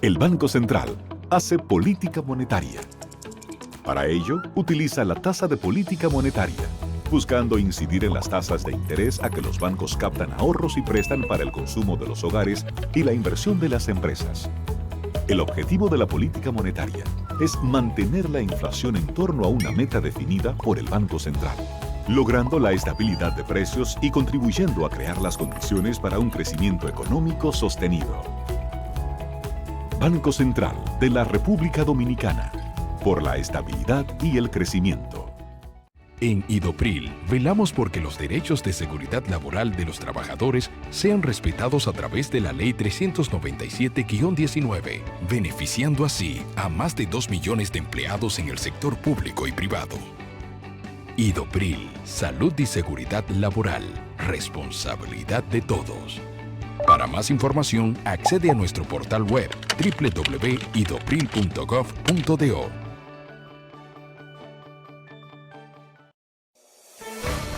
El Banco Central hace política monetaria. Para ello, utiliza la tasa de política monetaria, buscando incidir en las tasas de interés a que los bancos captan ahorros y prestan para el consumo de los hogares y la inversión de las empresas. El objetivo de la política monetaria es mantener la inflación en torno a una meta definida por el Banco Central, logrando la estabilidad de precios y contribuyendo a crear las condiciones para un crecimiento económico sostenido. Banco Central de la República Dominicana, por la estabilidad y el crecimiento. En Idopril, velamos porque los derechos de seguridad laboral de los trabajadores sean respetados a través de la Ley 397-19, beneficiando así a más de 2 millones de empleados en el sector público y privado. Idopril, salud y seguridad laboral, responsabilidad de todos. Para más información, accede a nuestro portal web www.idopril.gov.do.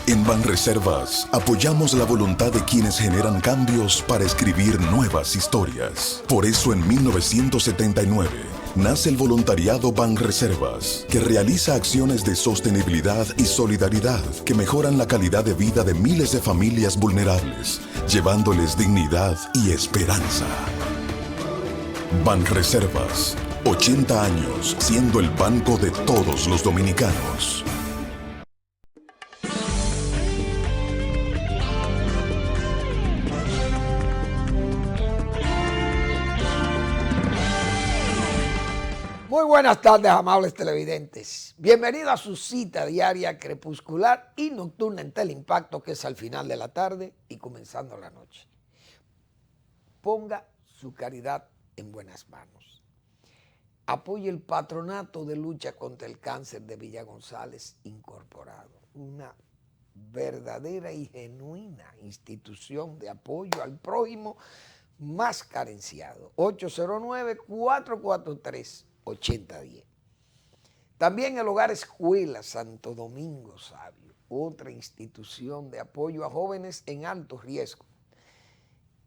En Banreservas apoyamos la voluntad de quienes generan cambios para escribir nuevas historias. Por eso en 1979 nace el voluntariado Banreservas, que realiza acciones de sostenibilidad y solidaridad que mejoran la calidad de vida de miles de familias vulnerables, llevándoles dignidad y esperanza. Banreservas, 80 años siendo el banco de todos los dominicanos. Muy buenas tardes, amables televidentes. Bienvenidos a su cita diaria crepuscular y nocturna en Teleimpacto, que es al final de la tarde y comenzando la noche. Ponga su caridad en buenas manos. Apoye el Patronato de Lucha contra el Cáncer de Villa González Incorporado, una verdadera y genuina institución de apoyo al prójimo más carenciado. 809-443-8010. También el Hogar Escuela Santo Domingo Sabio, otra institución de apoyo a jóvenes en alto riesgo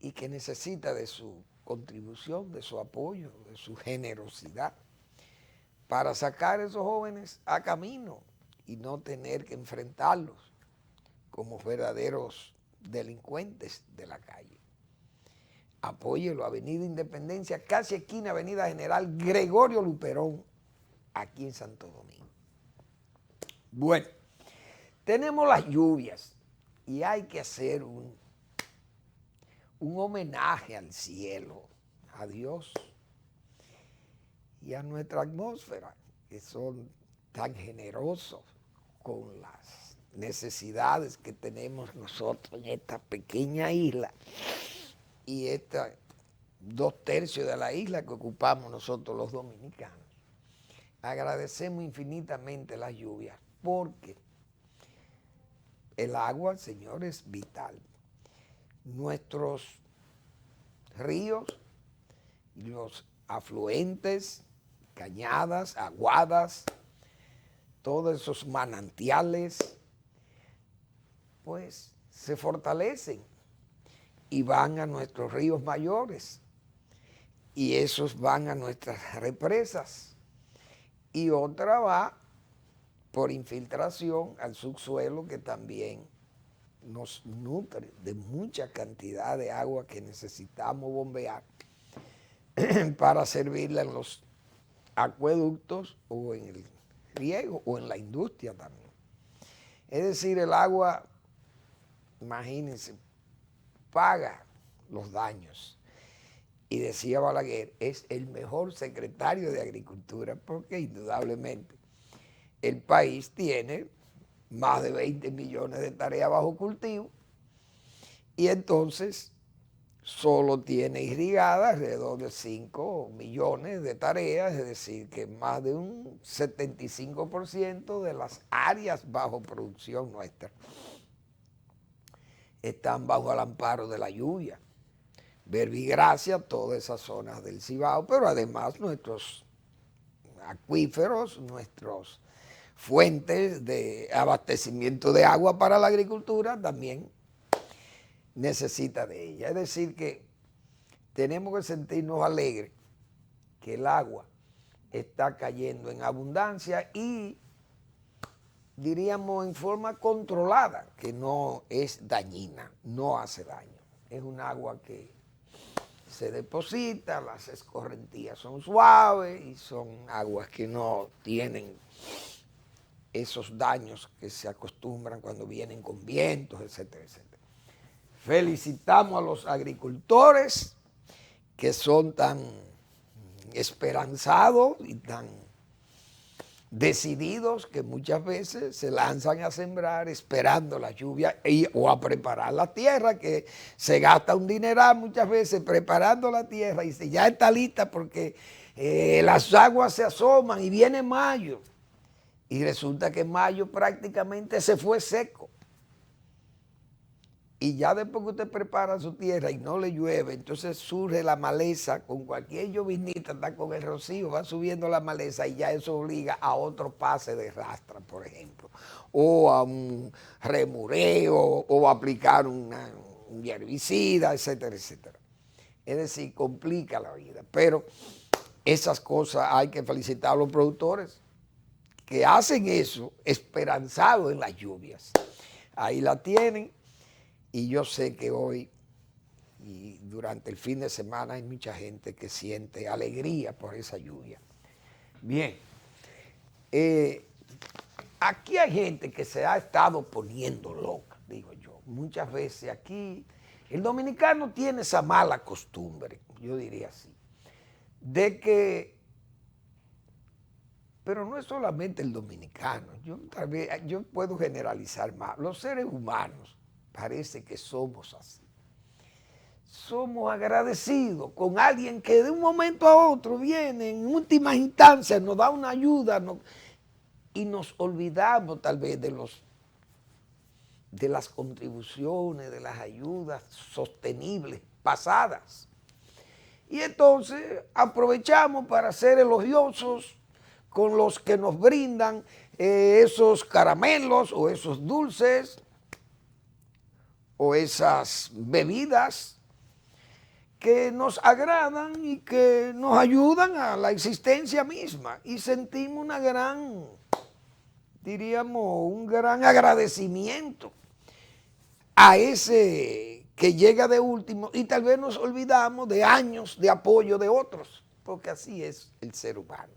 y que necesita de su contribución, de su apoyo, de su generosidad para sacar a esos jóvenes a camino y no tener que enfrentarlos como verdaderos delincuentes de la calle. Apóyelo, Avenida Independencia, casi esquina Avenida General Gregorio Luperón, aquí en Santo Domingo. Bueno, tenemos las lluvias y hay que hacer un homenaje al cielo, a Dios y a nuestra atmósfera, que son tan generosos con las necesidades que tenemos nosotros en esta pequeña isla. Y esta 2/3 de la isla que ocupamos nosotros los dominicanos. Agradecemos infinitamente las lluvias porque el agua, señor, es vital. Nuestros ríos, los afluentes, cañadas, aguadas, todos esos manantiales, pues se fortalecen y van a nuestros ríos mayores, y esos van a nuestras represas, y otra va por infiltración al subsuelo, que también nos nutre de mucha cantidad de agua que necesitamos bombear para servirla en los acueductos o en el riego o en la industria también. Es decir, el agua, imagínense, paga los daños. Y decía Balaguer, es el mejor secretario de Agricultura porque indudablemente el país tiene más de 20 millones de tareas bajo cultivo y entonces solo tiene irrigadas alrededor de 5 millones de tareas, es decir, que más de un 75% de las áreas bajo producción nuestra están bajo el amparo de la lluvia. Verbigracia, todas esas zonas del Cibao, pero además nuestros acuíferos, nuestras fuentes de abastecimiento de agua para la agricultura también necesita de ella. Es decir que tenemos que sentirnos alegres que el agua está cayendo en abundancia y diríamos en forma controlada, que no es dañina, no hace daño. Es un agua que se deposita, las escorrentías son suaves y son aguas que no tienen esos daños que se acostumbran cuando vienen con vientos, etcétera, etcétera. Felicitamos a los agricultores que son tan esperanzados y tan decididos que muchas veces se lanzan a sembrar esperando la lluvia o a preparar la tierra, que se gasta un dineral muchas veces preparando la tierra y ya está lista porque las aguas se asoman y viene mayo y resulta que mayo prácticamente se fue seco. Y ya después que usted prepara su tierra y no le llueve, entonces surge la maleza, con cualquier llovinita, está con el rocío, va subiendo la maleza y ya eso obliga a otro pase de rastra, por ejemplo, o a un remureo, o a aplicar un herbicida, etcétera, etcétera. Es decir, complica la vida, pero esas cosas hay que felicitar a los productores que hacen eso esperanzados en las lluvias. Ahí la tienen. Y yo sé que hoy y durante el fin de semana hay mucha gente que siente alegría por esa lluvia. Bien, aquí hay gente que se ha estado poniendo loca, digo yo. Muchas veces aquí el dominicano tiene esa mala costumbre, yo diría así, de que, pero no es solamente el dominicano, tal vez yo puedo generalizar más, los seres humanos. Parece que somos así. Somos agradecidos con alguien que de un momento a otro viene, en últimas instancias nos da una ayuda y nos olvidamos tal vez de las contribuciones, de las ayudas sostenibles pasadas. Y entonces aprovechamos para ser elogiosos con los que nos brindan esos caramelos o esos dulces, o esas bebidas que nos agradan y que nos ayudan a la existencia misma. Y sentimos una gran, diríamos, un gran agradecimiento a ese que llega de último y tal vez nos olvidamos de años de apoyo de otros, porque así es el ser humano.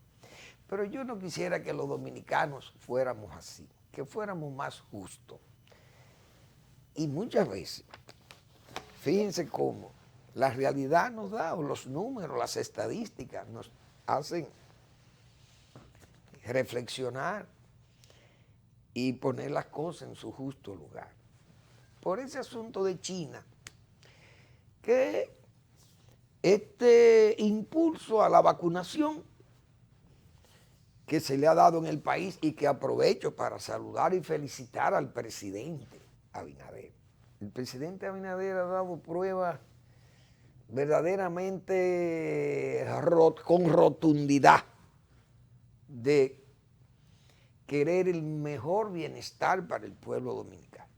Pero yo no quisiera que los dominicanos fuéramos así, que fuéramos más justos. Y muchas veces, fíjense cómo la realidad nos da, o los números, las estadísticas nos hacen reflexionar y poner las cosas en su justo lugar. Por ese asunto de China, que este impulso a la vacunación que se le ha dado en el país y que aprovecho para saludar y felicitar al presidente Abinader. El presidente Abinader ha dado pruebas verdaderamente con rotundidad de querer el mejor bienestar para el pueblo dominicano.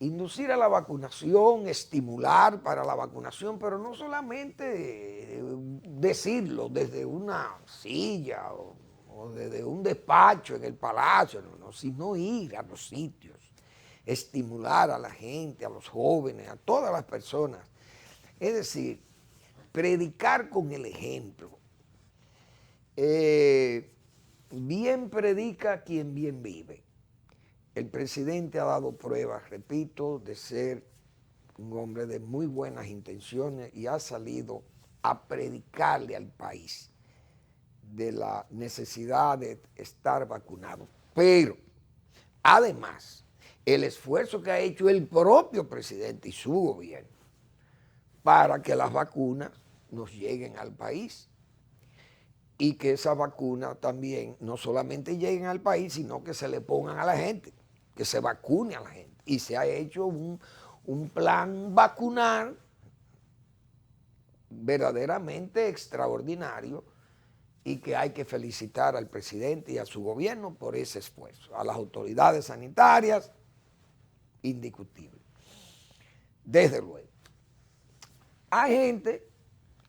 Inducir a la vacunación, estimular para la vacunación, pero no solamente decirlo desde una silla o desde un despacho en el palacio, no, sino ir a los sitios, estimular a la gente, a los jóvenes, a todas las personas. Es decir, predicar con el ejemplo. Bien predica quien bien vive. El presidente ha dado pruebas, repito, de ser un hombre de muy buenas intenciones y ha salido a predicarle al país de la necesidad de estar vacunado. Pero, además, el esfuerzo que ha hecho el propio presidente y su gobierno para que las vacunas nos lleguen al país y que esas vacunas también no solamente lleguen al país, sino que se le pongan a la gente, que se vacune a la gente. Y se ha hecho un plan vacunar verdaderamente extraordinario y que hay que felicitar al presidente y a su gobierno por ese esfuerzo. A las autoridades sanitarias, indiscutible. Desde luego. Hay gente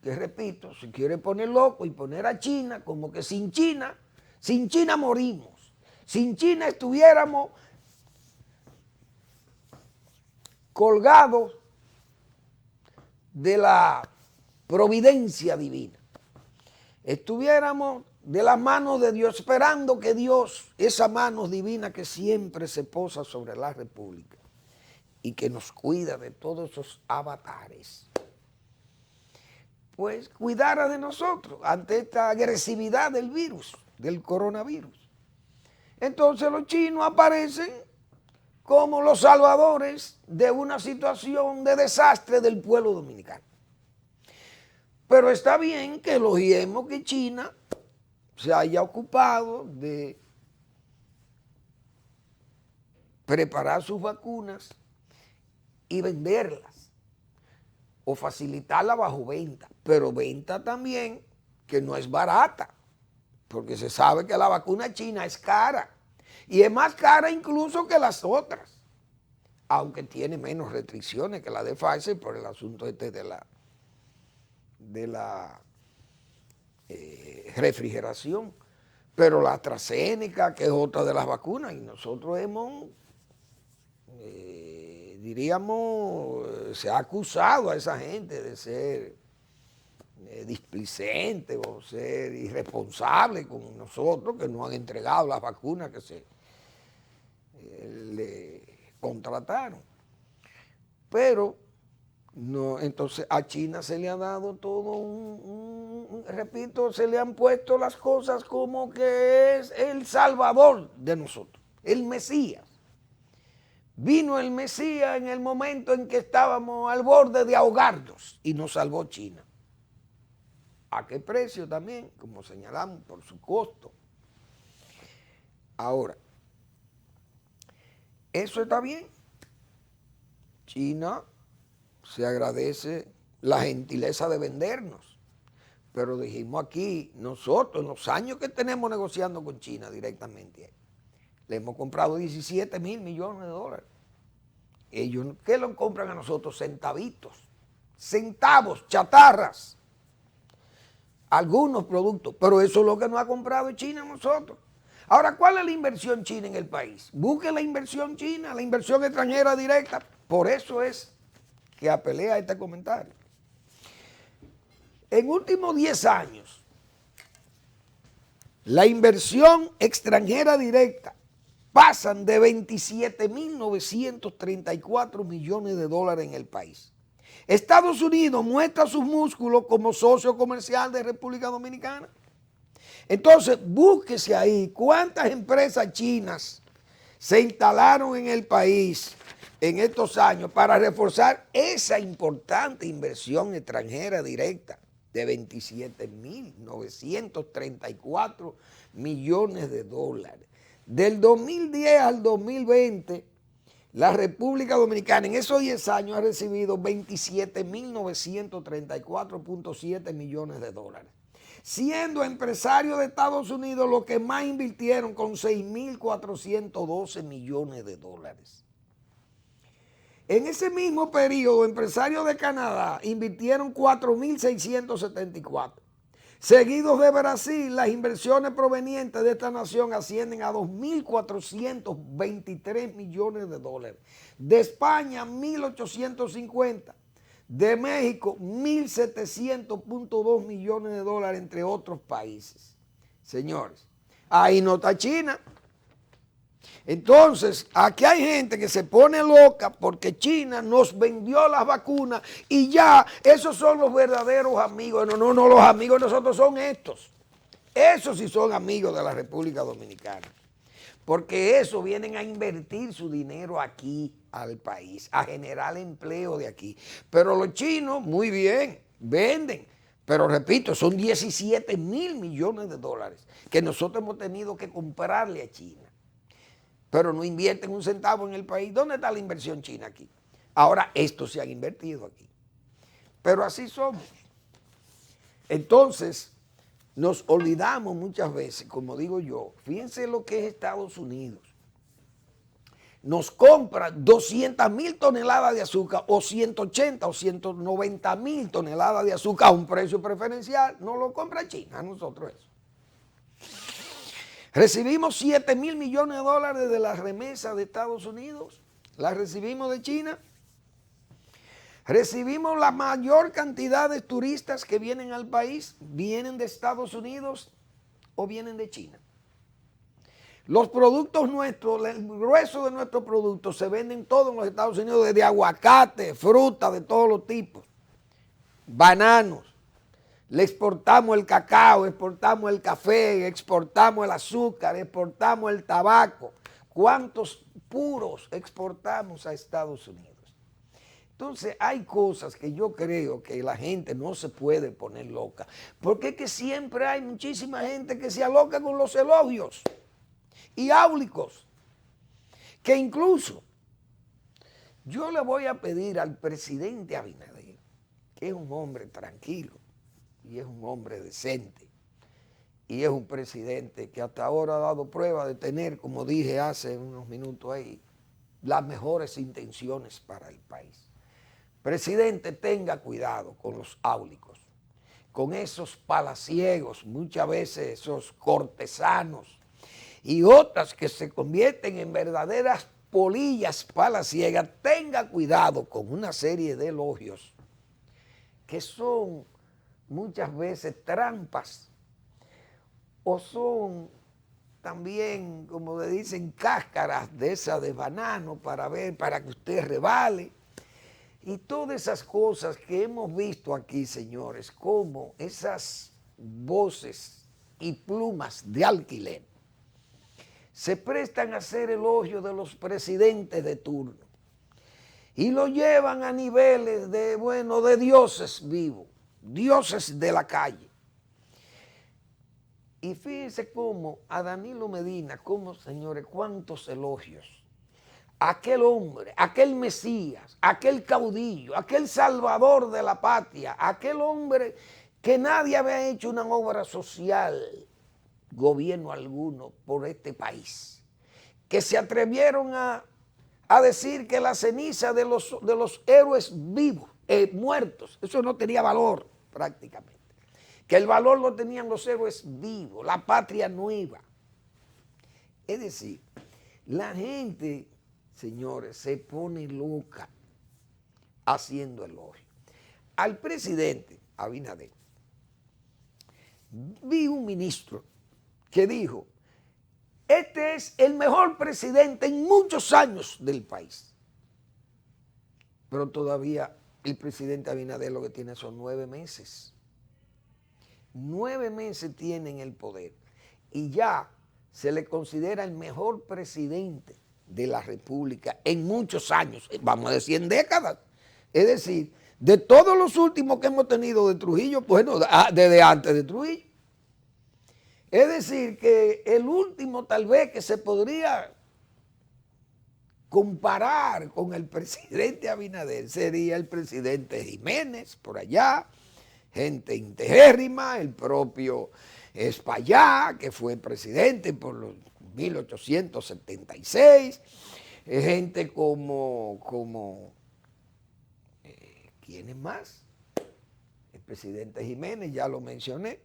que repito, se quiere poner loco y poner a China como que sin China morimos. Sin China estuviéramos colgados de la providencia divina. Estuviéramos de las manos de Dios, esperando que Dios, esa mano divina que siempre se posa sobre la República y que nos cuida de todos esos avatares, pues cuidara de nosotros ante esta agresividad del virus, del coronavirus. Entonces los chinos aparecen como los salvadores de una situación de desastre del pueblo dominicano. Pero está bien que elogiemos que China se haya ocupado de preparar sus vacunas y venderlas o facilitarla bajo venta, pero venta también que no es barata, porque se sabe que la vacuna china es cara y es más cara incluso que las otras, aunque tiene menos restricciones que la de Pfizer por el asunto este de la refrigeración, pero la AstraZeneca, que es otra de las vacunas, y nosotros hemos, diríamos, se ha acusado a esa gente de ser displicente o ser irresponsable con nosotros, que no han entregado las vacunas que se le contrataron. Pero no, entonces a China se le ha dado todo repito, se le han puesto las cosas como que es el salvador de nosotros, el Mesías. Vino el Mesías en el momento en que estábamos al borde de ahogarnos y nos salvó China. ¿A qué precio también? Como señalamos, por su costo. Ahora, eso está bien. China se agradece la gentileza de vendernos, pero dijimos aquí, nosotros en los años que tenemos negociando con China directamente, le hemos comprado 17 mil millones de dólares. Ellos, ¿qué lo compran a nosotros? Centavitos, centavos, chatarras, algunos productos, pero eso es lo que nos ha comprado China a nosotros. Ahora, ¿cuál es la inversión china en el país? Busque la inversión china, la inversión extranjera directa. Por eso es que apelé a este comentario. En últimos 10 años, la inversión extranjera directa pasan de 27.934 millones de dólares en el país. Estados Unidos muestra sus músculos como socio comercial de República Dominicana. Entonces, búsquese ahí cuántas empresas chinas se instalaron en el país en estos años para reforzar esa importante inversión extranjera directa de 27.934 millones de dólares. Del 2010 al 2020, la República Dominicana en esos 10 años ha recibido 27.934.7 millones de dólares, siendo empresarios de Estados Unidos los que más invirtieron con 6.412 millones de dólares. En ese mismo periodo, empresarios de Canadá invirtieron 4.674. Seguidos de Brasil, las inversiones provenientes de esta nación ascienden a 2.423 millones de dólares. De España, 1.850. De México, 1.700.2 millones de dólares, entre otros países. Señores, ahí no está China. Entonces, aquí hay gente que se pone loca porque China nos vendió las vacunas y ya, esos son los verdaderos amigos. No, los amigos de nosotros son estos. Esos sí son amigos de la República Dominicana. Porque esos vienen a invertir su dinero aquí al país, a generar empleo de aquí. Pero los chinos, muy bien, venden. Pero repito, son 17.000 millones de dólares que nosotros hemos tenido que comprarle a China. Pero no invierten un centavo en el país. ¿Dónde está la inversión china aquí? Ahora, estos se han invertido aquí. Pero así somos. Entonces, nos olvidamos muchas veces, como digo yo, fíjense lo que es Estados Unidos. nos compra 200,000 toneladas de azúcar o 180 o 190,000 toneladas de azúcar a un precio preferencial, no lo compra China, a nosotros eso. Recibimos 7,000 millones de dólares de las remesas de Estados Unidos, las recibimos de China. Recibimos la mayor cantidad de turistas que vienen al país, vienen de Estados Unidos o vienen de China. Los productos nuestros, el grueso de nuestros productos se venden todos en los Estados Unidos, desde aguacate, fruta de todos los tipos, bananos. Le exportamos el cacao, exportamos el café, exportamos el azúcar, exportamos el tabaco. ¿Cuántos puros exportamos a Estados Unidos? Entonces hay cosas que yo creo que la gente no se puede poner loca, porque es que siempre hay muchísima gente que se aloca con los elogios y áulicos, que incluso yo le voy a pedir al presidente Abinader, que es un hombre tranquilo y es un hombre decente y es un presidente que hasta ahora ha dado prueba de tener, como dije hace unos minutos ahí, las mejores intenciones para el país. Presidente, tenga cuidado con los áulicos, con esos palaciegos, muchas veces esos cortesanos y otras que se convierten en verdaderas polillas palaciegas. Tenga cuidado con una serie de elogios que son muchas veces trampas o son también, como le dicen, cáscaras de esas de banano para que usted revale. Y todas esas cosas que hemos visto aquí, señores, como esas voces y plumas de alquiler se prestan a hacer elogio de los presidentes de turno y lo llevan a niveles de, bueno, de dioses vivos, dioses de la calle. Y fíjense cómo a Danilo Medina, como señores, cuántos elogios. Aquel hombre, aquel Mesías, aquel caudillo, aquel salvador de la patria, aquel hombre que nadie había hecho una obra social, gobierno alguno, por este país, que se atrevieron a decir que la ceniza de los héroes vivos, muertos, eso no tenía valor prácticamente, que el valor lo tenían los héroes vivos, la patria nueva. Es decir, la gente, señores, se pone loca haciendo elogio. Al presidente Abinader, vi un ministro que dijo, este es el mejor presidente en muchos años del país. Pero todavía el presidente Abinader lo que tiene son 9 meses. 9 meses tiene en el poder y ya se le considera el mejor presidente de la República en muchos años, vamos a decir en décadas. Es decir, de todos los últimos que hemos tenido de Trujillo, bueno, desde antes de Trujillo. Es decir, que el último tal vez que se podría comparar con el presidente Abinader sería el presidente Jiménez, por allá, gente integérrima, el propio Espaillá, que fue presidente por los 1876, gente como ¿quién es más? El presidente Jiménez, ya lo mencioné,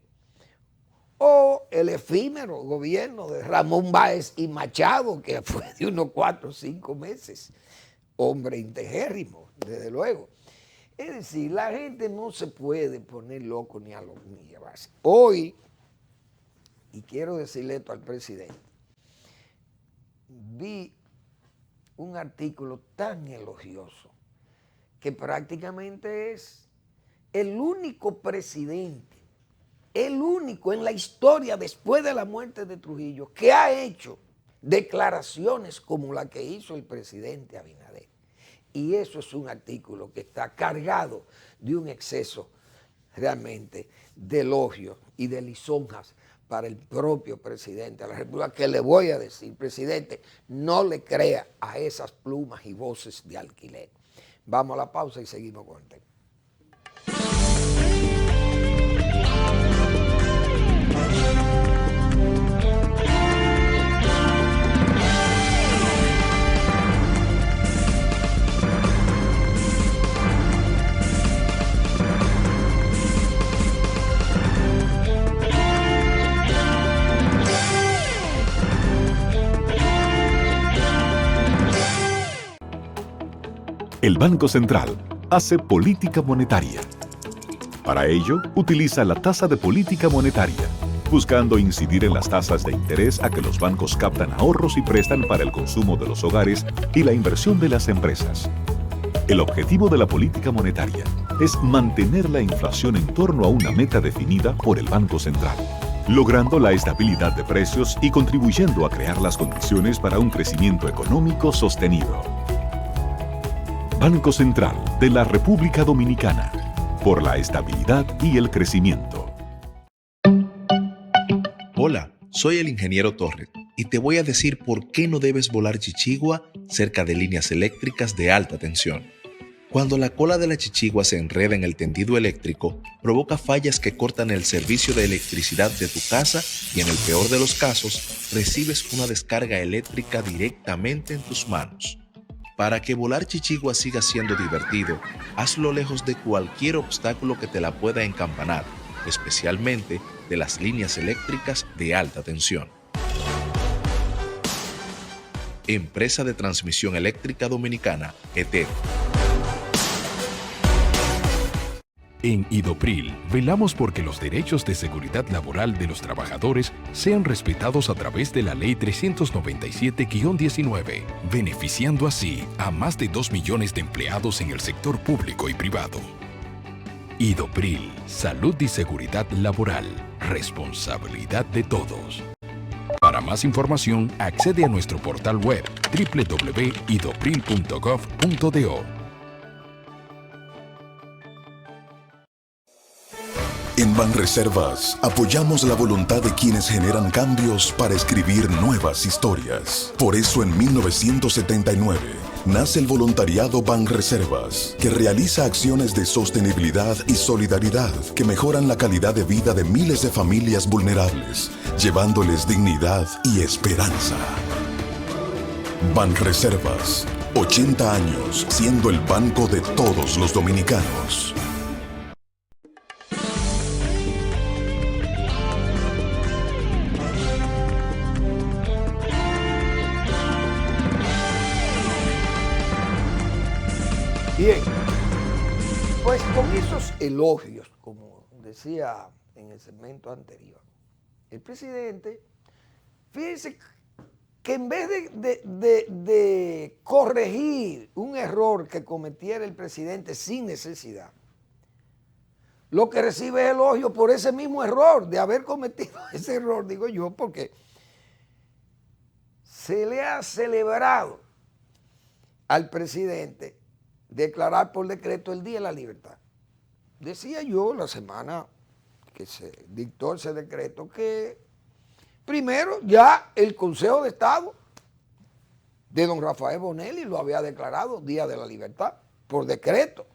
o el efímero gobierno de Ramón Báez y Machado, que fue de unos 4 o 5 meses, hombre integérrimo, desde luego. Es decir, la gente no se puede poner loco ni llevarse. Hoy, y quiero decirle esto al presidente, vi un artículo tan elogioso que prácticamente es el único presidente, el único en la historia después de la muerte de Trujillo que ha hecho declaraciones como la que hizo el presidente Abinader. Y eso es un artículo que está cargado de un exceso realmente de elogios y de lisonjas para el propio presidente de la República, que le voy a decir, presidente, no le crea a esas plumas y voces de alquiler. Vamos a la pausa y seguimos con el tema. El Banco Central hace política monetaria. Para ello, utiliza la tasa de política monetaria, buscando incidir en las tasas de interés a que los bancos captan ahorros y prestan para el consumo de los hogares y la inversión de las empresas. El objetivo de la política monetaria es mantener la inflación en torno a una meta definida por el Banco Central, logrando la estabilidad de precios y contribuyendo a crear las condiciones para un crecimiento económico sostenido. Banco Central de la República Dominicana, por la estabilidad y el crecimiento. Hola, soy el ingeniero Torres y te voy a decir por qué no debes volar chichigua cerca de líneas eléctricas de alta tensión. Cuando la cola de la chichigua se enreda en el tendido eléctrico, provoca fallas que cortan el servicio de electricidad de tu casa y en el peor de los casos, recibes una descarga eléctrica directamente en tus manos. Para que volar chichigua siga siendo divertido, hazlo lejos de cualquier obstáculo que te la pueda encampanar, especialmente de las líneas eléctricas de alta tensión. Empresa de Transmisión Eléctrica Dominicana, ETED. En Idopril, velamos porque los derechos de seguridad laboral de los trabajadores sean respetados a través de la Ley 397-19, beneficiando así a más de 2 millones de empleados en el sector público y privado. Idopril, salud y seguridad laboral, responsabilidad de todos. Para más información, accede a nuestro portal web www.idopril.gov.do. En Banreservas apoyamos la voluntad de quienes generan cambios para escribir nuevas historias. Por eso en 1979 nace el voluntariado Banreservas, que realiza acciones de sostenibilidad y solidaridad que mejoran la calidad de vida de miles de familias vulnerables, llevándoles dignidad y esperanza. Banreservas, 80 años siendo el banco de todos los dominicanos. Bien, pues con esos elogios, como decía en el segmento anterior, el presidente, fíjense que en vez de corregir un error que cometiera el presidente sin necesidad, lo que recibe es elogio por ese mismo error, de haber cometido ese error, digo yo, porque se le ha celebrado al presidente declarar por decreto el Día de la Libertad. Decía yo la semana que se dictó ese decreto que primero ya el Consejo de Estado de don Rafael Bonelli lo había declarado Día de la Libertad por decreto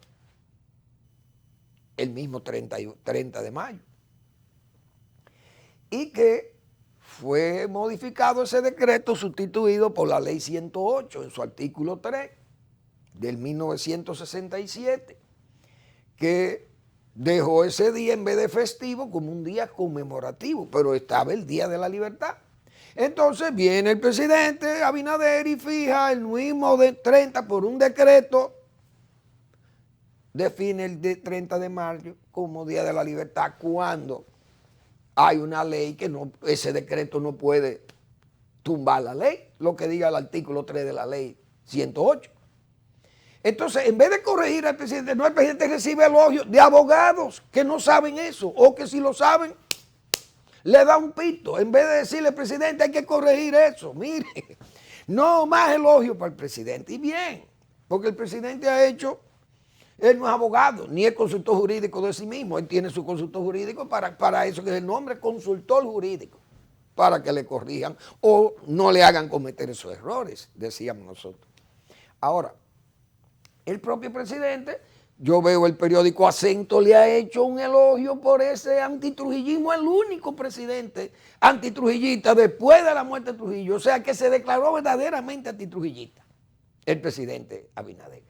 el mismo 30 de mayo. Y que fue modificado ese decreto, sustituido por la Ley 108 en su artículo 3 del 1967, que dejó ese día en vez de festivo como un día conmemorativo, pero estaba el Día de la Libertad. Entonces viene el presidente Abinader y fija el mismo de 30 por un decreto, define el 30 de mayo como Día de la Libertad cuando hay una ley que no, ese decreto no puede tumbar la ley, lo que diga el artículo 3 de la Ley 108. Entonces, en vez de corregir al presidente, no, el presidente recibe elogios de abogados que no saben eso, o que si lo saben, le da un pito. En vez de decirle al presidente, hay que corregir eso. Mire, no más elogios para el presidente. Y bien, porque el presidente ha hecho, él no es abogado, ni es consultor jurídico de sí mismo. Él tiene su consultor jurídico para eso, que es el nombre consultor jurídico, para que le corrijan o no le hagan cometer esos errores, decíamos nosotros. Ahora, el propio presidente, yo veo el periódico Acento, le ha hecho un elogio por ese antitrujillismo, el único presidente antitrujillista después de la muerte de Trujillo, o sea que se declaró verdaderamente antitrujillista, el presidente Abinader.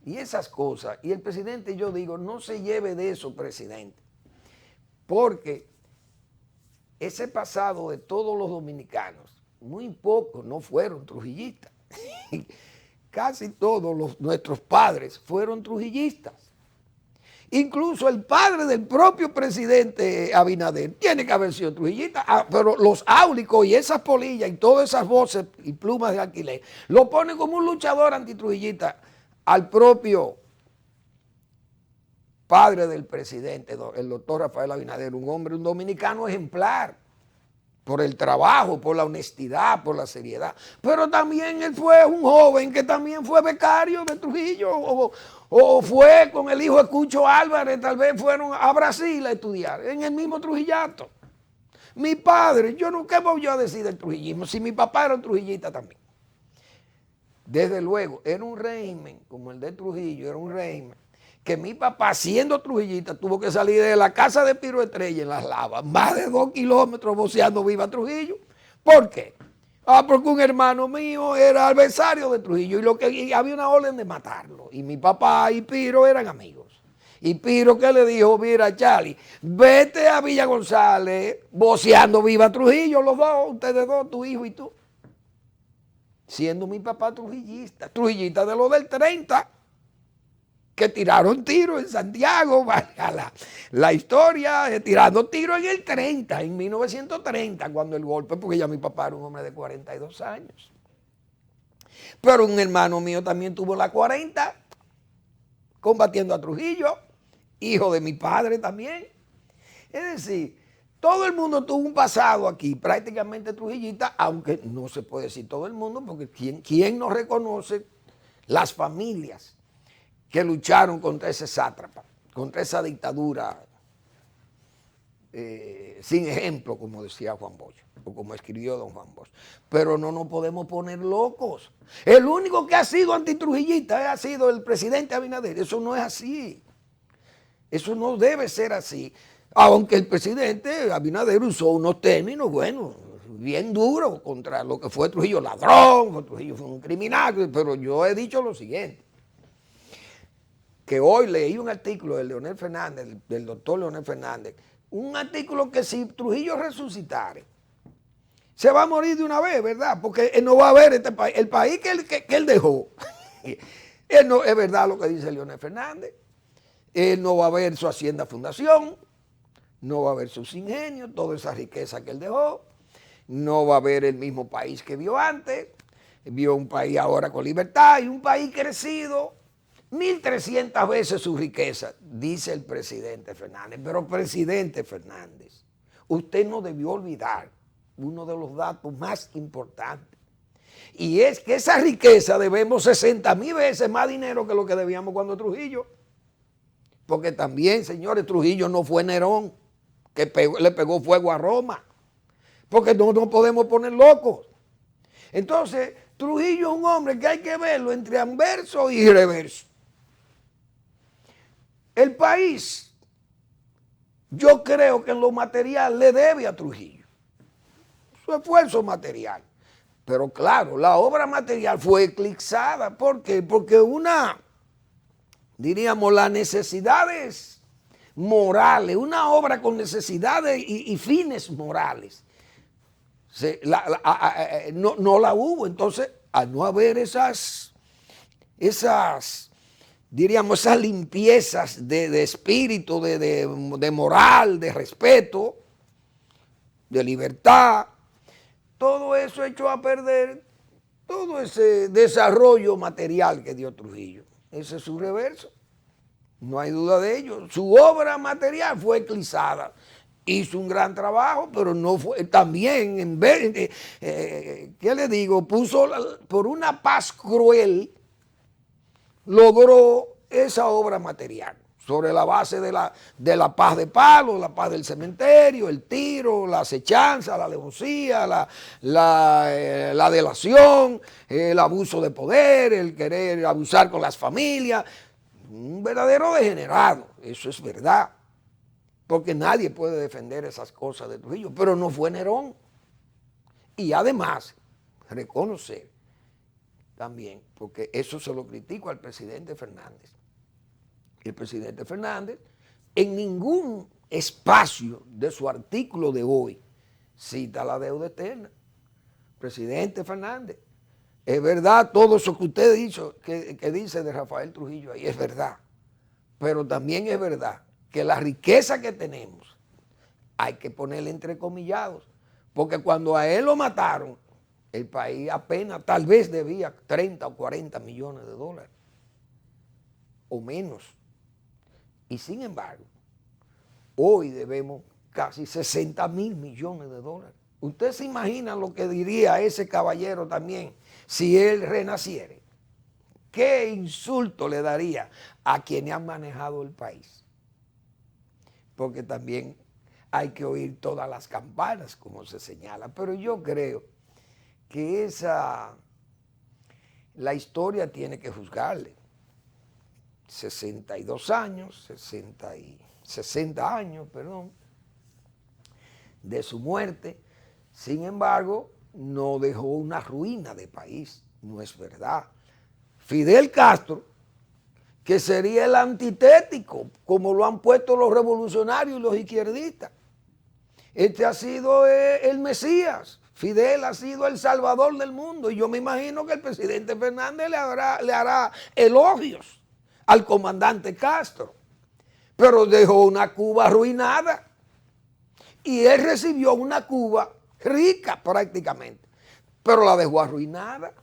Y esas cosas, y el presidente, yo digo, no se lleve de eso, presidente, porque ese pasado de todos los dominicanos, muy pocos no fueron trujillistas. casi todos nuestros padres fueron trujillistas. Incluso el padre del propio presidente Abinader tiene que haber sido trujillista, pero los áulicos y esas polillas y todas esas voces y plumas de alquiler lo ponen como un luchador antitrujillista al propio padre del presidente, el doctor Rafael Abinader, un hombre, un dominicano ejemplar, por el trabajo, por la honestidad, por la seriedad. Pero también él fue un joven que también fue becario de Trujillo, o fue con el hijo de Cucho Álvarez, tal vez fueron a Brasil a estudiar, en el mismo Trujillato. Mi padre, ¿qué voy yo a decir del trujillismo? Si mi papá era un trujillista también. Desde luego, era un régimen, como el de Trujillo, era un régimen que mi papá, siendo trujillista, tuvo que salir de la casa de Piro Estrella en Las Lavas, más de 2 kilómetros voceando viva Trujillo. ¿Por qué? Porque un hermano mío era adversario de Trujillo y había una orden de matarlo. Y mi papá y Piro eran amigos. Y Piro que le dijo, mira Charlie, vete a Villa González voceando viva Trujillo, los dos, ustedes dos, tu hijo y tú. Siendo mi papá trujillista de los del 30, que tiraron tiros en Santiago, la historia, tirando tiros en el 30, en 1930, cuando el golpe, porque ya mi papá era un hombre de 42 años. Pero un hermano mío también tuvo la 40, combatiendo a Trujillo, hijo de mi padre también. Es decir, todo el mundo tuvo un pasado aquí, prácticamente trujillista, aunque no se puede decir todo el mundo, porque ¿quién no reconoce las familias que lucharon contra ese sátrapa, contra esa dictadura sin ejemplo, como decía Juan Bosch, o como escribió don Juan Bosch? Pero no nos podemos poner locos. El único que ha sido antitrujillista ha sido el presidente Abinader. Eso no es así. Eso no debe ser así. Aunque el presidente Abinader usó unos términos, bueno, bien duros contra lo que fue Trujillo, ladrón, Trujillo fue un criminal, pero yo he dicho lo siguiente, que hoy leí un artículo de Leonel Fernández, del doctor Leonel Fernández, un artículo que si Trujillo resucitare, se va a morir de una vez, ¿verdad? Porque él no va a ver este país, el país que él dejó. Él no, es verdad lo que dice Leonel Fernández, él no va a ver su Hacienda Fundación, no va a ver sus ingenios, toda esa riqueza que él dejó, no va a ver el mismo país que vio antes, vio un país ahora con libertad y un país crecido 1.300 veces su riqueza, dice el presidente Fernández. Pero presidente Fernández, usted no debió olvidar uno de los datos más importantes, y es que esa riqueza debemos 60.000 veces más dinero que lo que debíamos cuando Trujillo. Porque también, señores, Trujillo no fue Nerón, que le pegó fuego a Roma. Porque no nos podemos poner locos. Entonces, Trujillo es un hombre que hay que verlo entre anverso y reverso. El país, yo creo que en lo material le debe a Trujillo su esfuerzo material. Pero claro, la obra material fue eclipsada. ¿Por qué? Porque diríamos, las necesidades morales, una obra con necesidades y fines morales, no la hubo. Entonces, al no haber esas diríamos, esas limpiezas de espíritu, de moral, de respeto, de libertad, todo eso echó a perder todo ese desarrollo material que dio Trujillo. Ese es su reverso, no hay duda de ello. Su obra material fue eclipsada. Hizo un gran trabajo, pero no fue, también, en vez, ¿qué le digo? Puso por una paz cruel, logró esa obra material sobre la base de la paz de palo, la paz del cementerio, el tiro, la acechanza, la alevosía, la delación, el abuso de poder, el querer abusar con las familias. Un verdadero degenerado, eso es verdad, porque nadie puede defender esas cosas de Trujillo, pero no fue Nerón. Y además, reconocer también, porque eso se lo critico al presidente Fernández. El presidente Fernández en ningún espacio de su artículo de hoy cita la deuda eterna. Presidente Fernández, Es verdad todo eso que usted dicho, que dice de Rafael Trujillo ahí, es verdad. Pero también es verdad que la riqueza que tenemos hay que ponerle entrecomillados. Porque cuando a él lo mataron, el país apenas tal vez debía 30 o 40 millones de dólares. O menos. Y sin embargo, hoy debemos casi 60 mil millones de dólares. ¿Usted se imagina lo que diría ese caballero también si él renaciere? ¿Qué insulto le daría a quienes han manejado el país? Porque también hay que oír todas las campanas, como se señala. Pero yo creo que la historia tiene que juzgarle. 62 años, 60 años, perdón, de su muerte. Sin embargo, no dejó una ruina de país, no es verdad. Fidel Castro, que sería el antitético, como lo han puesto los revolucionarios y los izquierdistas. Este ha sido el Mesías, Fidel ha sido el salvador del mundo, y yo me imagino que el presidente Fernández le hará elogios al comandante Castro, pero dejó una Cuba arruinada, y él recibió una Cuba rica prácticamente, pero la dejó arruinada.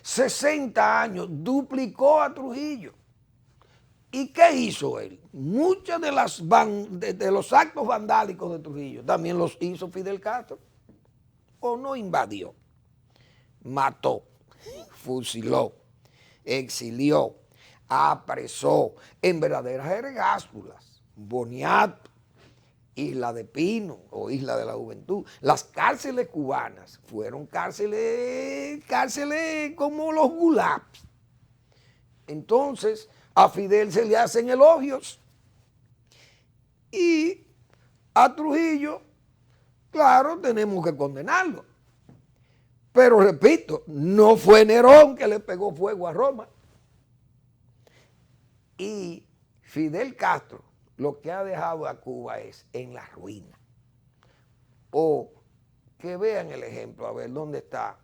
60 años, duplicó a Trujillo. ¿Y qué hizo él? Muchos de los actos vandálicos de Trujillo también los hizo Fidel Castro. ¿O no invadió? Mató, fusiló, exilió, apresó en verdaderas ergástulas, Boniato, Isla de Pino o Isla de la Juventud. Las cárceles cubanas fueron cárceles como los gulags. Entonces, a Fidel se le hacen elogios y a Trujillo, claro, tenemos que condenarlo. Pero repito, no fue Nerón que le pegó fuego a Roma. Y Fidel Castro lo que ha dejado a Cuba es en la ruina. O que vean el ejemplo, a ver dónde está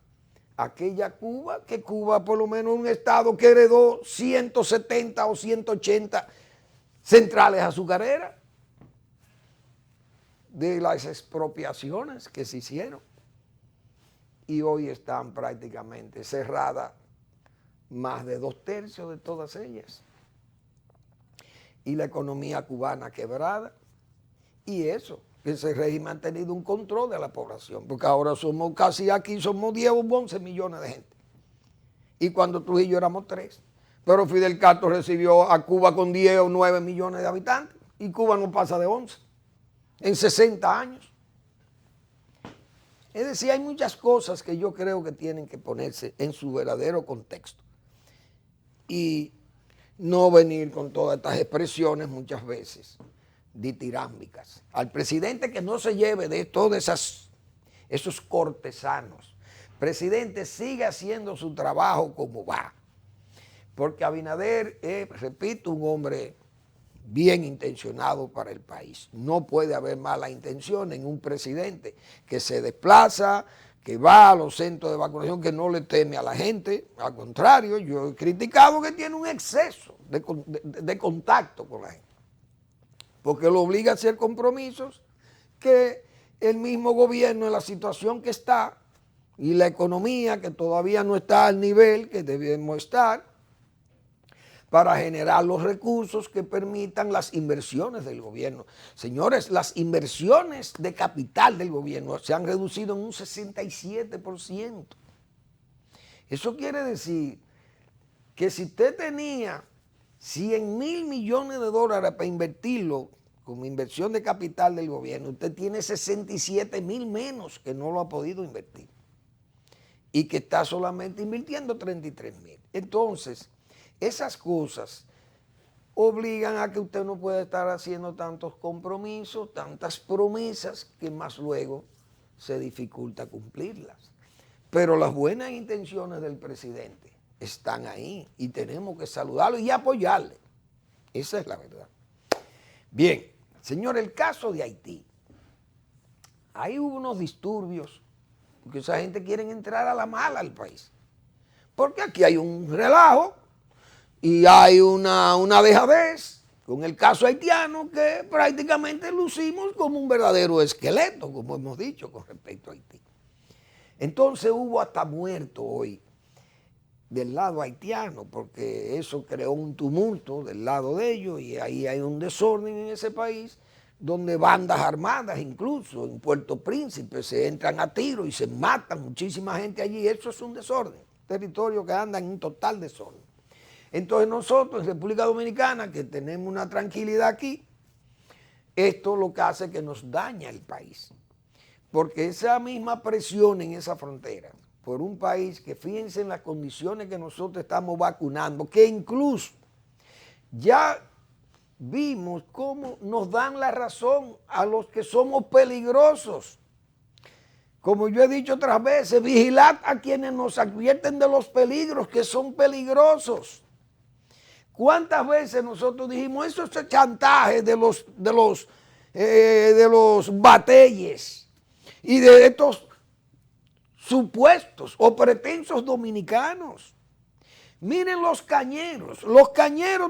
aquella Cuba, que Cuba por lo menos un estado que heredó 170 o 180 centrales azucareras de las expropiaciones que se hicieron. Y hoy están prácticamente cerradas más de 2/3 de todas ellas. Y la economía cubana quebrada. Y eso, que ese régimen ha tenido un control de la población, porque ahora somos casi aquí, somos 10 o 11 millones de gente. Y cuando Trujillo éramos 3. Pero Fidel Castro recibió a Cuba con 10 o 9 millones de habitantes y Cuba no pasa de 11 en 60 años. Es decir, hay muchas cosas que yo creo que tienen que ponerse en su verdadero contexto. Y no venir con todas estas expresiones muchas veces ditirámbicas. Al presidente que no se lleve de todos esos cortesanos. Presidente, sigue haciendo su trabajo como va. Porque Abinader es, repito, un hombre bien intencionado para el país. No puede haber mala intención en un presidente que se desplaza, que va a los centros de vacunación, que no le teme a la gente. Al contrario, yo he criticado que tiene un exceso de contacto con la gente, porque lo obliga a hacer compromisos que el mismo gobierno en la situación que está y la economía que todavía no está al nivel que debemos estar para generar los recursos que permitan las inversiones del gobierno. Señores, las inversiones de capital del gobierno se han reducido en un 67%. Eso quiere decir que si usted tenía 100,000 millones de dólares para invertirlo como inversión de capital del gobierno, usted tiene 67,000 menos que no lo ha podido invertir y que está solamente invirtiendo 33,000. Entonces, esas cosas obligan a que usted no pueda estar haciendo tantos compromisos, tantas promesas que más luego se dificulta cumplirlas. Pero las buenas intenciones del presidente están ahí y tenemos que saludarlo y apoyarle. Esa es la verdad. Bien, señor, el caso de Haití. Ahí hubo unos disturbios porque esa gente quiere entrar a la mala al país. Porque aquí hay un relajo y hay una dejadez con el caso haitiano que prácticamente lucimos como un verdadero esqueleto, como hemos dicho con respecto a Haití. Entonces hubo hasta muerto hoy del lado haitiano, porque eso creó un tumulto del lado de ellos y ahí hay un desorden en ese país, donde bandas armadas, incluso en Puerto Príncipe, se entran a tiro y se matan muchísima gente allí. Eso es un desorden, territorio que anda en un total desorden. Entonces nosotros en República Dominicana, que tenemos una tranquilidad aquí, esto lo que hace es que nos daña el país, porque esa misma presión en esa frontera, por un país que fíjense en las condiciones que nosotros estamos vacunando, que incluso ya vimos cómo nos dan la razón a los que somos peligrosos. Como yo he dicho otras veces, vigilad a quienes nos advierten de los peligros, que son peligrosos. ¿Cuántas veces nosotros dijimos eso es chantaje de los bateyes y de estos supuestos o pretensos dominicanos? Miren los cañeros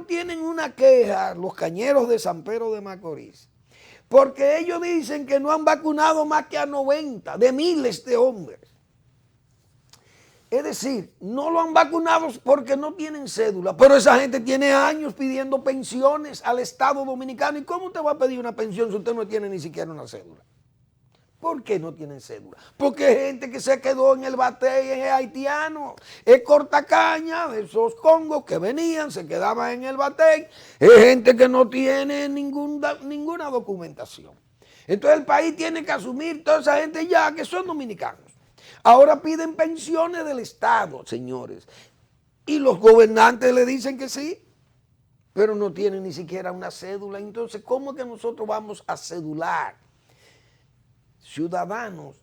tienen una queja, los cañeros de San Pedro de Macorís, porque ellos dicen que no han vacunado más que a 90 de miles de hombres. Es decir, no lo han vacunado porque no tienen cédula, pero esa gente tiene años pidiendo pensiones al Estado Dominicano. ¿Y cómo usted va a pedir una pensión si usted no tiene ni siquiera una cédula? ¿Por qué no tienen cédula? Porque hay gente que se quedó en el batey, es haitiano, es cortacaña, de esos congos que venían, se quedaban en el batey, es gente que no tiene ninguna documentación. Entonces el país tiene que asumir toda esa gente ya que son dominicanos. Ahora piden pensiones del Estado, señores, y los gobernantes le dicen que sí, pero no tienen ni siquiera una cédula. Entonces, ¿cómo es que nosotros vamos a cedular ciudadanos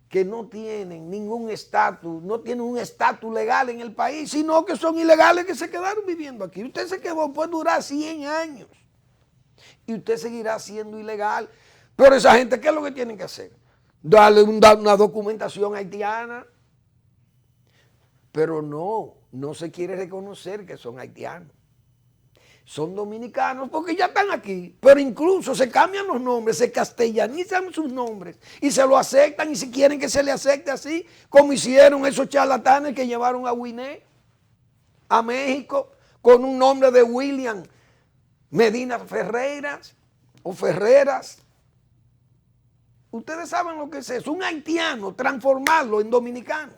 que no tienen ningún estatus, no tienen un estatus legal en el país, sino que son ilegales que se quedaron viviendo aquí? Usted se quedó, puede durar 100 años y usted seguirá siendo ilegal. Pero esa gente, ¿qué es lo que tienen que hacer? Darle una documentación haitiana. Pero no se quiere reconocer que son haitianos. Son dominicanos porque ya están aquí, pero incluso se cambian los nombres, se castellanizan sus nombres y se lo aceptan, y si quieren que se le acepte así, como hicieron esos charlatanes que llevaron a Guiné a México con un nombre de William Medina Ferreiras o Ferreras. Ustedes saben lo que es eso, un haitiano, transformarlo en dominicano.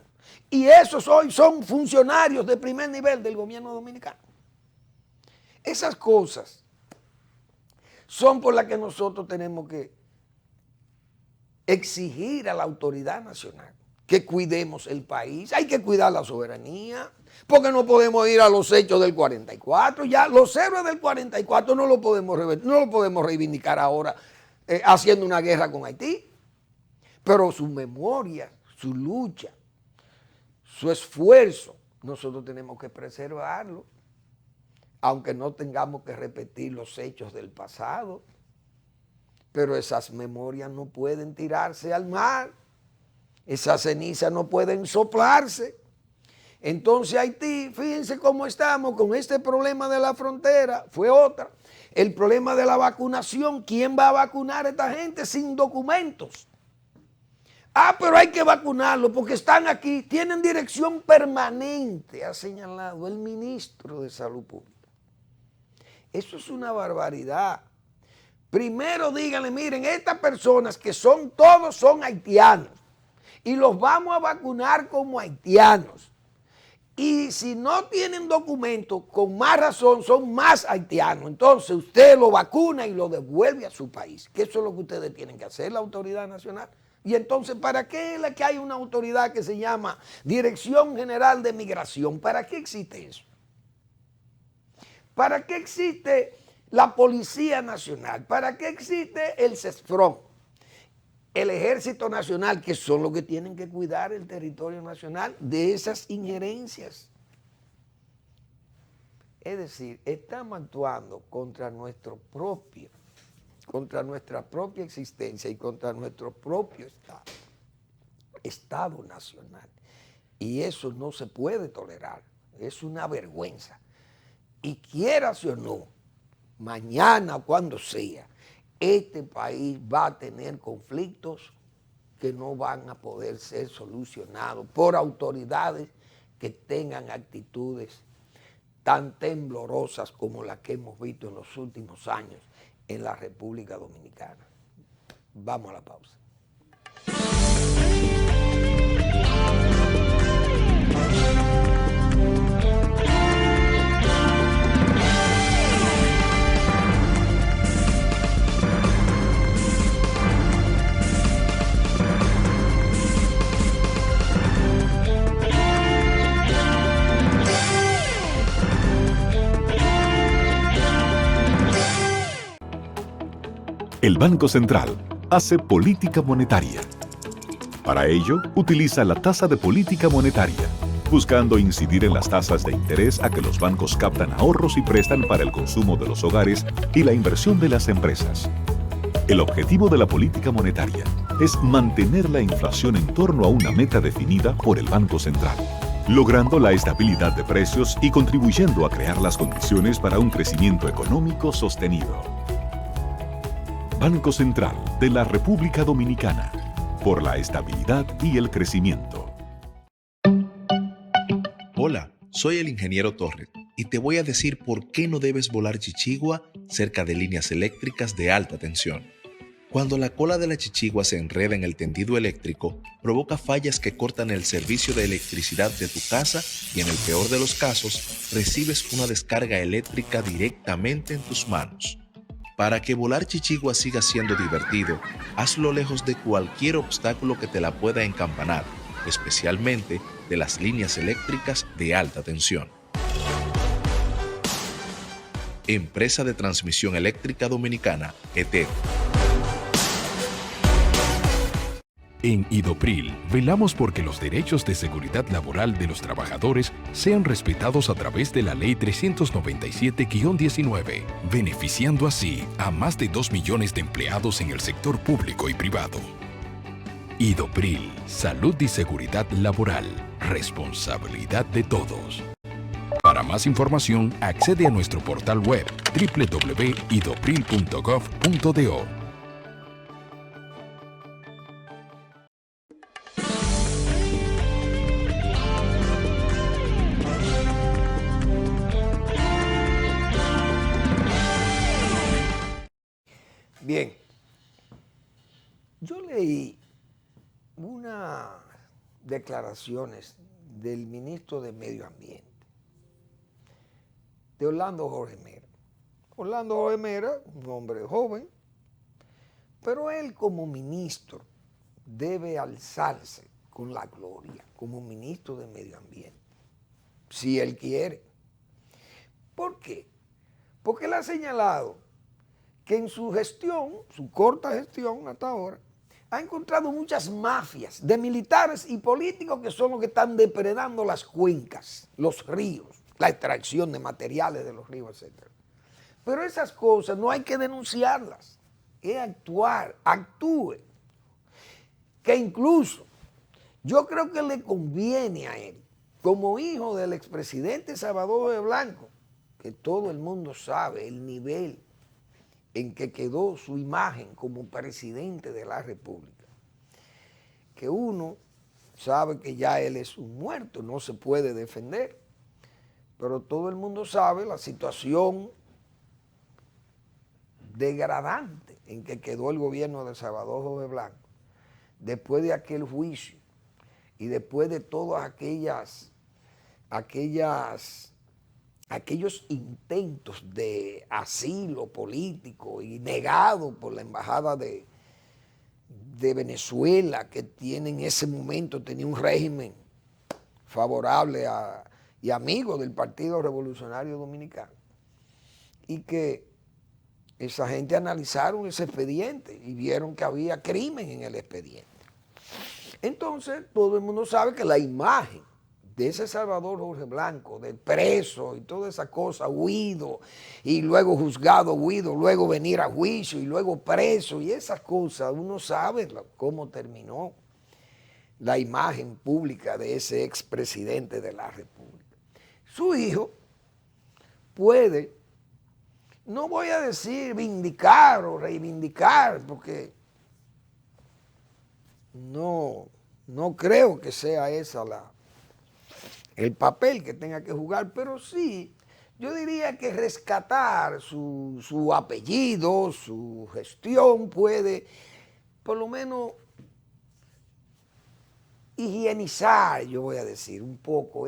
Y esos hoy son funcionarios de primer nivel del gobierno dominicano. Esas cosas son por las que nosotros tenemos que exigir a la autoridad nacional que cuidemos el país. Hay que cuidar la soberanía, porque no podemos ir a los hechos del 44. Ya los héroes del 44 no lo podemos reivindicar ahora haciendo una guerra con Haití. Pero su memoria, su lucha, su esfuerzo, nosotros tenemos que preservarlo, aunque no tengamos que repetir los hechos del pasado. Pero esas memorias no pueden tirarse al mar, esas cenizas no pueden soplarse. Entonces Haití, fíjense cómo estamos con este problema de la frontera, fue otra. El problema de la vacunación, ¿quién va a vacunar a esta gente sin documentos? Pero hay que vacunarlo porque están aquí, tienen dirección permanente, ha señalado el ministro de Salud Pública. Eso es una barbaridad. Primero díganle, miren, estas personas que todos son haitianos y los vamos a vacunar como haitianos. Y si no tienen documento, con más razón son más haitianos. Entonces usted lo vacuna y lo devuelve a su país, que eso es lo que ustedes tienen que hacer, la autoridad nacional. Y entonces, ¿para qué es que hay una autoridad que se llama Dirección General de Migración? ¿Para qué existe eso? ¿Para qué existe la Policía Nacional? ¿Para qué existe el CESFRON? El Ejército Nacional, que son los que tienen que cuidar el territorio nacional de esas injerencias. Es decir, estamos actuando contra nuestra propia existencia y contra nuestro propio Estado nacional. Y eso no se puede tolerar. Es una vergüenza. Y quieras o no, mañana o cuando sea, este país va a tener conflictos que no van a poder ser solucionados por autoridades que tengan actitudes tan temblorosas como las que hemos visto en los últimos años en la República Dominicana. Vamos a la pausa. El Banco Central hace política monetaria. Para ello, utiliza la tasa de política monetaria, buscando incidir en las tasas de interés a que los bancos captan ahorros y prestan para el consumo de los hogares y la inversión de las empresas. El objetivo de la política monetaria es mantener la inflación en torno a una meta definida por el Banco Central, logrando la estabilidad de precios y contribuyendo a crear las condiciones para un crecimiento económico sostenido. Banco Central de la República Dominicana, por la estabilidad y el crecimiento. Hola, soy el ingeniero Torres y te voy a decir por qué no debes volar chichigua cerca de líneas eléctricas de alta tensión. Cuando la cola de la chichigua se enreda en el tendido eléctrico, provoca fallas que cortan el servicio de electricidad de tu casa y en el peor de los casos, recibes una descarga eléctrica directamente en tus manos. Para que volar chichigua siga siendo divertido, hazlo lejos de cualquier obstáculo que te la pueda encampanar, especialmente de las líneas eléctricas de alta tensión. Empresa de Transmisión Eléctrica Dominicana, ETED. En Idopril, velamos porque los derechos de seguridad laboral de los trabajadores sean respetados a través de la Ley 397-19, beneficiando así a más de 2 millones de empleados en el sector público y privado. Idopril, salud y seguridad laboral, responsabilidad de todos. Para más información, accede a nuestro portal web www.idopril.gov.do. Bien, yo leí unas declaraciones del ministro de Medio Ambiente, de Orlando Jorge Mera. Orlando Jorge Mera, un hombre joven, pero él como ministro debe alzarse con la gloria, como ministro de Medio Ambiente, si él quiere. ¿Por qué? Porque él ha señalado que en su gestión, su corta gestión hasta ahora, ha encontrado muchas mafias de militares y políticos que son los que están depredando las cuencas, los ríos, la extracción de materiales de los ríos, etc. Pero esas cosas no hay que denunciarlas, es actuar, actúe. Que incluso yo creo que le conviene a él, como hijo del expresidente Salvador de Blanco, que todo el mundo sabe el nivel en que quedó su imagen como presidente de la República, que uno sabe que ya él es un muerto, no se puede defender, pero todo el mundo sabe la situación degradante en que quedó el gobierno de Salvador Jorge Blanco, después de aquel juicio y después de todas aquellos intentos de asilo político y negado por la embajada de Venezuela, que en ese momento tenía un régimen favorable y amigo del Partido Revolucionario Dominicano, y que esa gente analizaron ese expediente y vieron que había crimen en el expediente. Entonces todo el mundo sabe que la imagen de ese Salvador Jorge Blanco, del preso y toda esa cosa, huido, y luego juzgado, huido, luego venir a juicio y luego preso, y esas cosas, uno sabe cómo terminó. la imagen pública de ese expresidente de la República. Su hijo puede, no voy a decir vindicar o reivindicar, porque no creo que sea esa el papel que tenga que jugar, pero sí, yo diría que rescatar su apellido, su gestión, puede por lo menos higienizar, yo voy a decir, un poco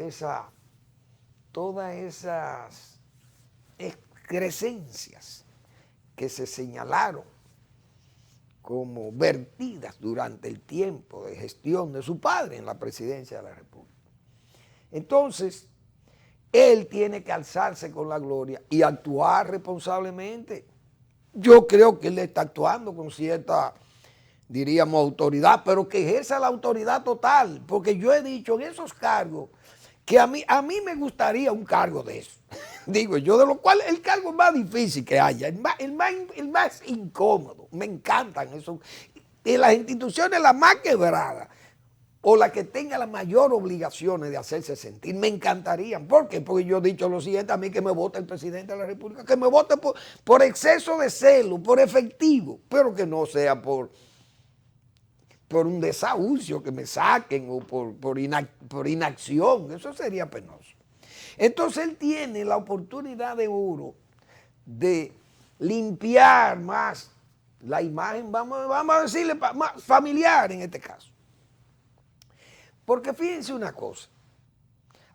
todas esas excrescencias que se señalaron como vertidas durante el tiempo de gestión de su padre en la presidencia de la República. Entonces, él tiene que alzarse con la gloria y actuar responsablemente. Yo creo que él está actuando con cierta, diríamos, autoridad, pero que ejerza la autoridad total, porque yo he dicho en esos cargos que a mí me gustaría un cargo de eso. Digo yo, de lo cual el cargo más difícil que haya, el más incómodo, me encantan eso. De las instituciones las más quebradas, o la que tenga las mayores obligaciones de hacerse sentir, me encantarían. ¿Por qué? Porque yo he dicho lo siguiente, a mí que me vote el presidente de la República, que me vote por exceso de celo, por efectivo, pero que no sea por un desahucio, que me saquen, o por inacción. Eso sería penoso. Entonces él tiene la oportunidad de oro de limpiar más la imagen, vamos a decirle, más familiar en este caso. Porque fíjense una cosa,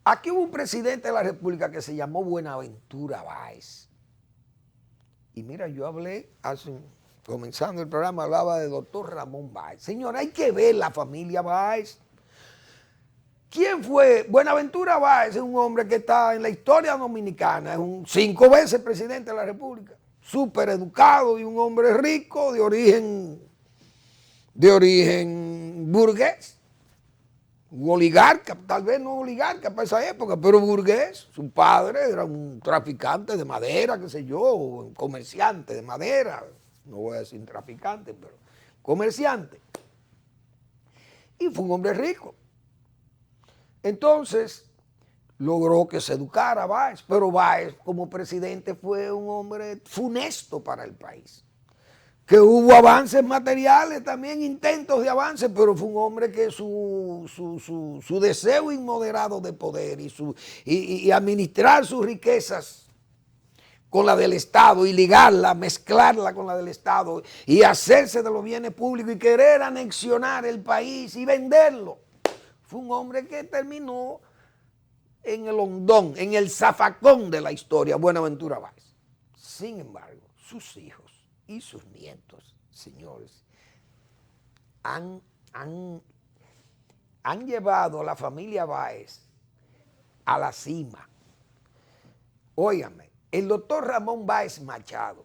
aquí hubo un presidente de la República que se llamó Buenaventura Báez. Y mira, yo hablé comenzando el programa, hablaba de doctor Ramón Báez. Señor, hay que ver la familia Báez. ¿Quién fue? Buenaventura Báez es un hombre que está en la historia dominicana, es 5 veces presidente de la República, súper educado y un hombre rico de origen burgués. Un oligarca, tal vez no oligarca para esa época, pero burgués. Su padre era un traficante de madera, qué sé yo, un comerciante de madera. No voy a decir traficante, pero comerciante. Y fue un hombre rico. Entonces, logró que se educara Báez, pero Báez como presidente fue un hombre funesto para el país. Que hubo avances materiales, también intentos de avance, pero fue un hombre que su deseo inmoderado de poder y administrar sus riquezas con la del Estado y ligarla, mezclarla con la del Estado y hacerse de los bienes públicos y querer anexionar el país y venderlo. Fue un hombre que terminó en el hondón, en el zafacón de la historia, Buenaventura Báez. Sin embargo, sus hijos y sus nietos, señores, han llevado a la familia Báez a la cima. Óigame, el doctor Ramón Báez Machado,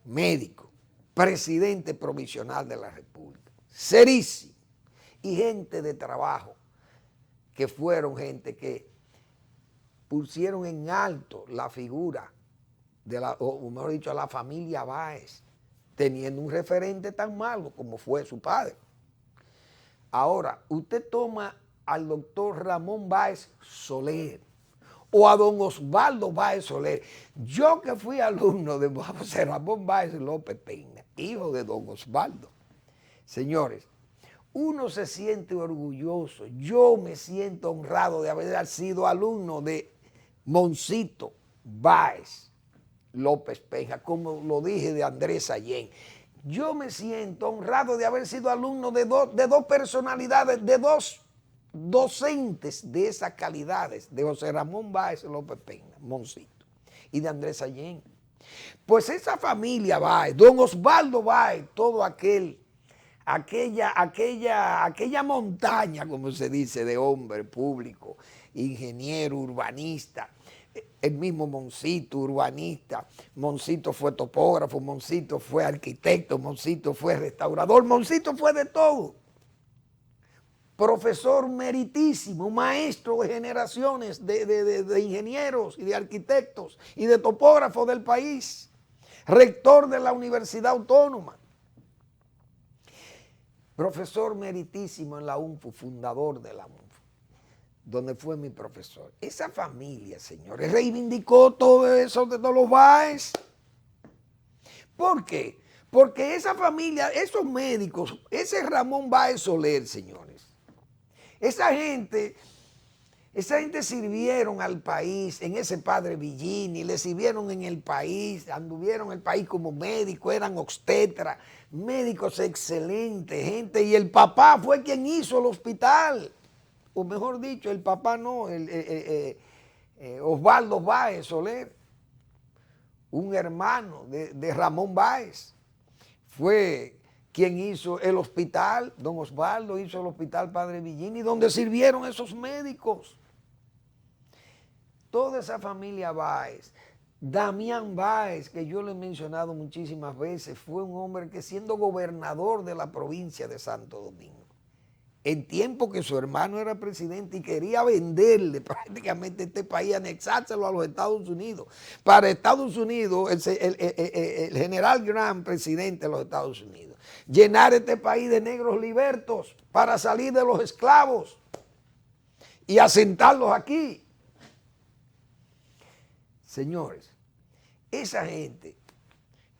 médico, presidente provisional de la República, serísimo, y gente de trabajo, que fueron gente que pusieron en alto la figura o mejor dicho, a la familia Báez, teniendo un referente tan malo como fue su padre. Ahora, usted toma al doctor Ramón Báez Soler o a don Osvaldo Báez Soler. Yo que fui alumno de José Ramón Báez López Peña, hijo de don Osvaldo. Señores, uno se siente orgulloso. Yo me siento honrado de haber sido alumno de Moncito Báez López Peña, como lo dije de Andrés Allén. Yo me siento honrado de haber sido alumno de dos personalidades, de dos docentes de esas calidades, de José Ramón Báez López Peña, Moncito, y de Andrés Allén. Pues esa familia Báez, don Osvaldo Báez, todo aquella montaña, como se dice, de hombre público, ingeniero, urbanista, el mismo Moncito, urbanista, Moncito fue topógrafo, Moncito fue arquitecto, Moncito fue restaurador, Moncito fue de todo. Profesor meritísimo, maestro de generaciones de ingenieros y de arquitectos y de topógrafos del país, rector de la Universidad Autónoma. profesor meritísimo en la UNFU, fundador de la UNFU, donde fue mi profesor. Esa familia, señores, reivindicó todo eso de los Báez. ¿Por qué? Porque esa familia, esos médicos, ese Ramón Báez Soler, señores, esa gente sirvieron al país en ese padre Villini, le sirvieron en el país, anduvieron en el país como médicos, eran obstetras, médicos excelentes, gente, y el papá fue quien hizo el hospital, o mejor dicho, el papá no, Osvaldo Báez Soler, un hermano de Ramón Báez, fue quien hizo el hospital, don Osvaldo hizo el hospital Padre Villini, donde sirvieron esos médicos. Toda esa familia Báez, Damián Báez, que yo le he mencionado muchísimas veces, fue un hombre que siendo gobernador de la provincia de Santo Domingo, en tiempo que su hermano era presidente y quería venderle prácticamente este país, anexárselo a los Estados Unidos. Para Estados Unidos, el general Grant, presidente de los Estados Unidos, llenar este país de negros libertos para salir de los esclavos y asentarlos aquí. Señores, esa gente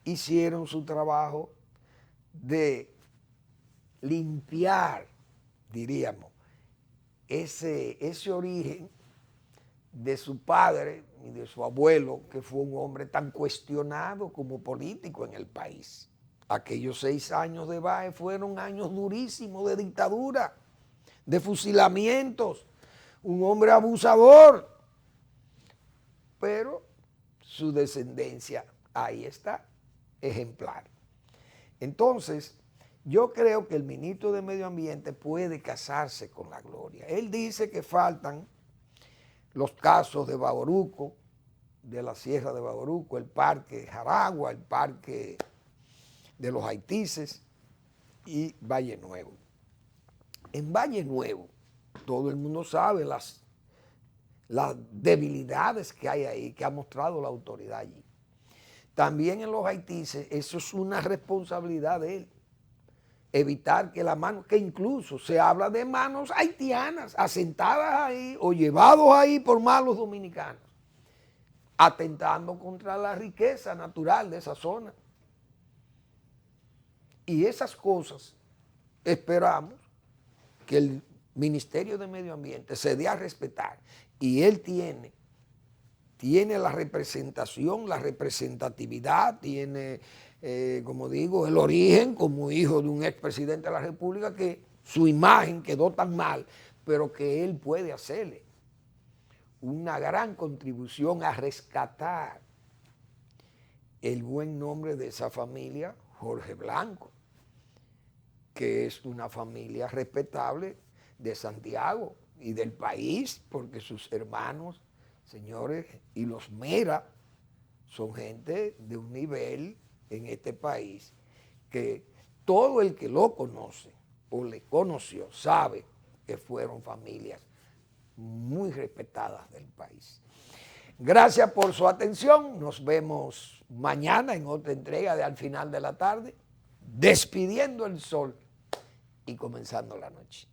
hicieron su trabajo de limpiar, diríamos, ese origen de su padre y de su abuelo, que fue un hombre tan cuestionado como político en el país. Aquellos 6 años de Báez fueron años durísimos de dictadura, de fusilamientos, un hombre abusador, pero su descendencia ahí está, ejemplar. Entonces, yo creo que el ministro de Medio Ambiente puede casarse con la gloria. Él dice que faltan los casos de Bauruco, de la Sierra de Bauruco, el Parque Jaragua, el Parque de los Haitises y Valle Nuevo. En Valle Nuevo, todo el mundo sabe las debilidades que hay ahí, que ha mostrado la autoridad allí. También en los Haitises, eso es una responsabilidad de él. Evitar que la mano, que incluso se habla de manos haitianas asentadas ahí o llevados ahí por malos dominicanos, atentando contra la riqueza natural de esa zona. Y esas cosas esperamos que el Ministerio de Medio Ambiente se dé a respetar, y él tiene la representación, la representatividad, tiene, como digo, el origen como hijo de un expresidente de la República, que su imagen quedó tan mal, pero que él puede hacerle una gran contribución a rescatar el buen nombre de esa familia, Jorge Blanco, que es una familia respetable de Santiago y del país, porque sus hermanos, señores, y los Mera son gente de un nivel en este país que todo el que lo conoce o le conoció sabe que fueron familias muy respetadas del país. Gracias por su atención. Nos vemos mañana en otra entrega de Al Final de la Tarde, despidiendo el sol y comenzando la noche.